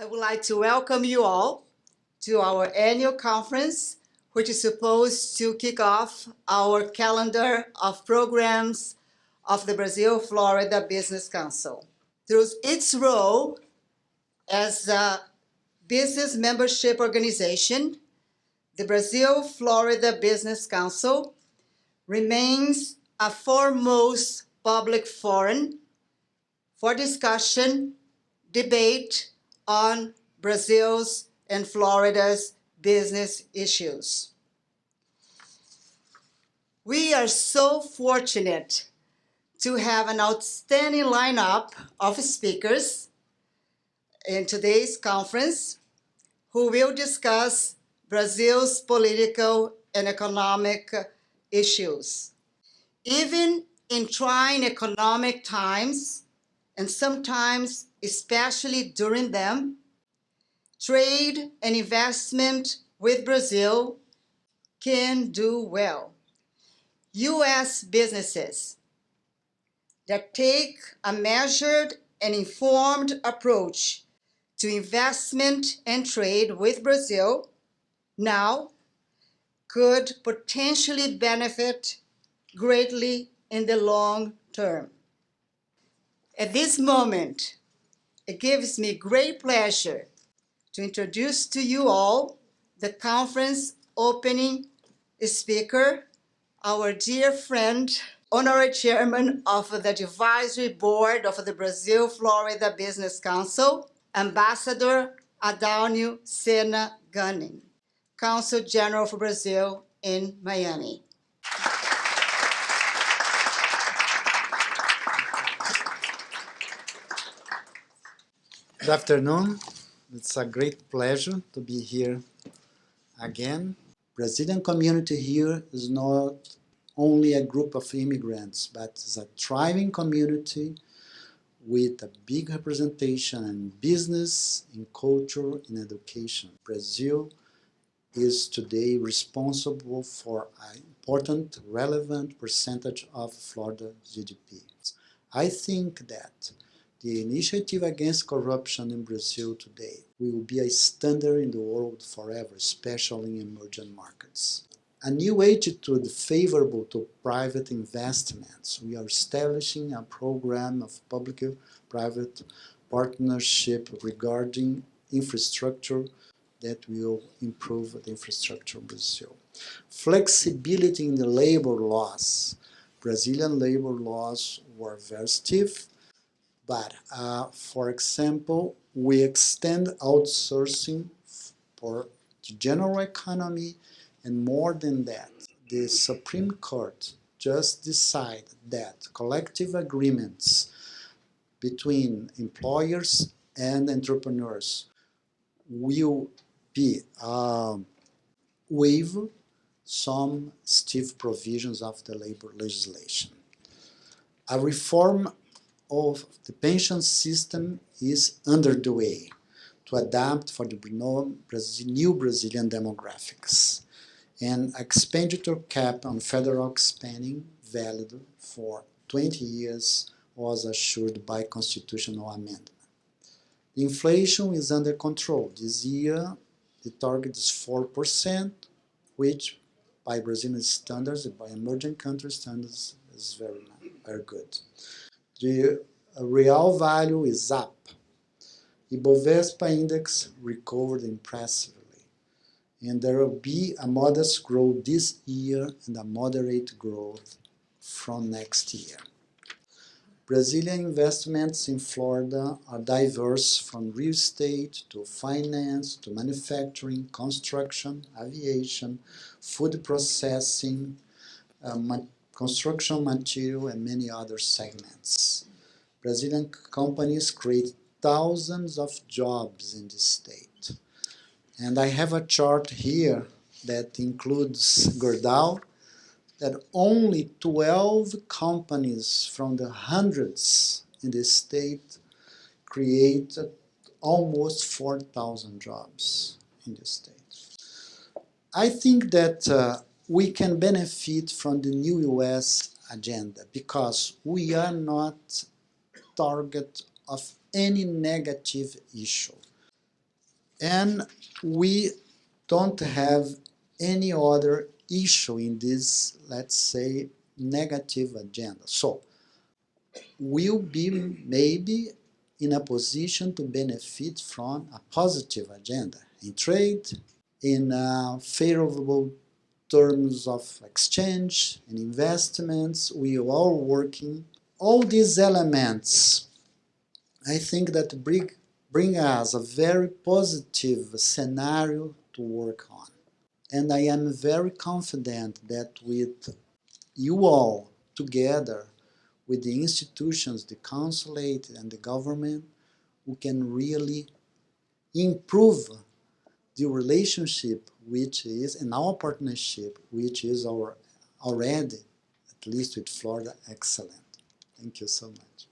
I would like to welcome you all to our annual conference, which is supposed to kick off our calendar of programs of the Brazil-Florida Business Council. Through its role as a business membership organization, the Brazil-Florida Business Council remains a foremost public forum for discussion, debate on Brazil's and Florida's business issues. We are so fortunate to have an outstanding lineup of speakers in today's conference who will discuss Brazil's political and economic issues. Even in trying economic times, and sometimes especially during them, trade and investment with Brazil can do well. U.S. businesses that take a measured and informed approach to investment and trade with Brazil now could potentially benefit greatly in the long term. At this moment, it gives me great pleasure to introduce to you all the conference opening speaker, our dear friend, honorary chairman of the advisory board of the Brazil-Florida Business Council, Ambassador Adalnio Sena Gunning, Consul General for Brazil in Miami. Good afternoon. It's a great pleasure to be here again. Brazilian community here is not only a group of immigrants, but it's a thriving community with a big representation in business, in culture, in education. Brazil is today responsible for an important, relevant percentage of Florida's GDP. I think that the initiative against corruption in Brazil today will be a standard in the world forever, especially in emerging markets. A new attitude favorable to private investments. We are establishing a program of public-private partnership regarding infrastructure that will improve the infrastructure in Brazil. Flexibility in the labor laws. Brazilian labor laws were very stiff, but for example, we extend outsourcing for the general economy, and more than that, the Supreme Court just decided that collective agreements between employers and entrepreneurs will be waive some stiff provisions of the labor legislation. A reform of the pension system is under the way to adapt for the new Brazilian demographics. An expenditure cap on federal spending valid for 20 years was assured by constitutional amendment. Inflation is under control. This year, the target is 4%, which by Brazilian standards, by emerging country standards, is very good. The real value is up. Ibovespa index recovered impressively. And there will be a modest growth this year and a moderate growth from next year. Brazilian investments in Florida are diverse from real estate to finance to manufacturing, construction, aviation, food processing, construction material, and many other segments. Brazilian companies create thousands of jobs in the state. And I have a chart here that includes Gerdau, that only 12 companies from the hundreds in the state created almost 4,000 jobs in the state. I think that we can benefit from the new US agenda because we are not target of any negative issue. And we don't have any other issue in this, let's say, negative agenda. So we'll be maybe in a position to benefit from a positive agenda in trade, in favorable terms of exchange and investments. We are all working. All these elements, I think that bring us a very positive scenario to work on. And I am very confident that with you all together, with the institutions, the consulate and the government, we can really improve the relationship which is, and our partnership, which is our already, at least with Florida, excellent. Thank you so much.